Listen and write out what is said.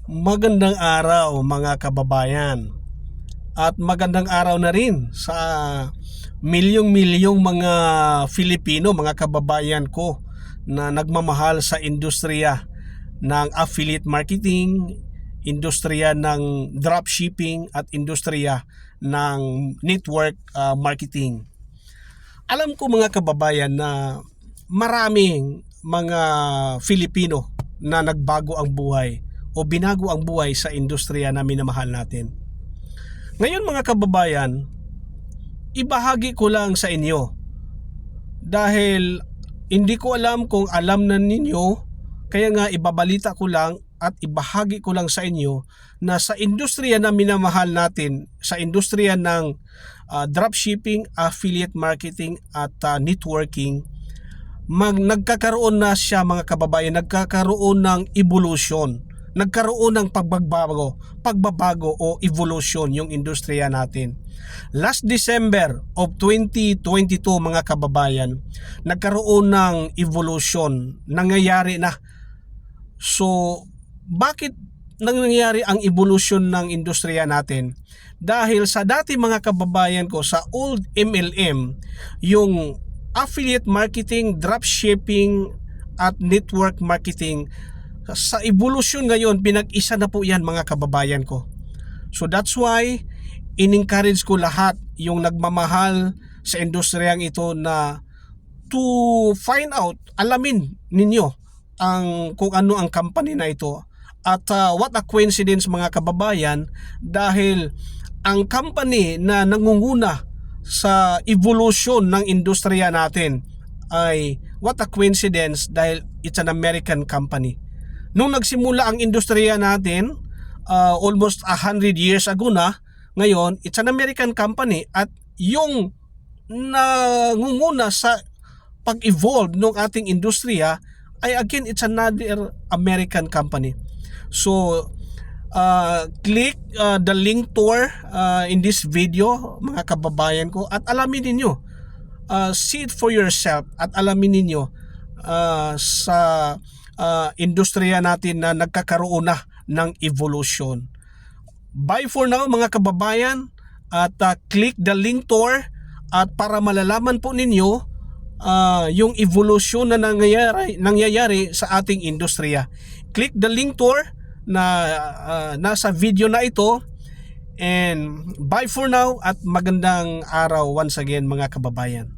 Magandang araw mga kababayan, at magandang araw na rin sa milyong-milyong mga Filipino, mga kababayan ko na nagmamahal sa industriya ng affiliate marketing, industriya ng dropshipping at industriya ng network marketing. Alam ko mga kababayan na maraming mga Filipino na nagbago ang buhay o binago ang buhay sa industriya na minamahal natin. Ngayon mga kababayan, ibahagi ko lang sa inyo dahil hindi ko alam kung alam na ninyo, kaya nga ibabalita ko lang at ibahagi ko lang sa inyo na sa industriya na minamahal natin, sa industriya ng dropshipping, affiliate marketing at networking, nagkakaroon na siya mga kababayan, nagkakaroon ng evolution, nagkaroon ng pagbabago o evolution yung industriya natin. Last December of 2022 mga kababayan, nagkaroon ng evolution, nangyayari na. So, bakit nangyayari ang evolution ng industriya natin? Dahil sa dati mga kababayan ko, sa old MLM, yung affiliate marketing, dropshipping at network marketing, sa evolution ngayon, pinag-isa na po yan mga kababayan ko. So that's why in-encourage ko lahat yung nagmamahal sa industriyang ito na to find out, alamin ninyo kung ano ang company na ito. At what a coincidence mga kababayan, dahil ang company na nangunguna sa evolution ng industriya natin ay what a coincidence, dahil it's an American company. Nung nagsimula ang industriya natin almost 100 years ago na, ngayon it's an American company, at yung nangunguna sa pag-evolve ng ating industriya ay again it's another American company. So click the link tour in this video mga kababayan ko, at alamin ninyo, see it for yourself at alamin ninyo sa industriya natin na nagkakaroon na ng evolution. Bye for now mga kababayan, at click the link tour at para malalaman po ninyo yung evolution na nangyayari sa ating industriya. Click the link tour na nasa video na ito, and bye for now at magandang araw once again mga kababayan.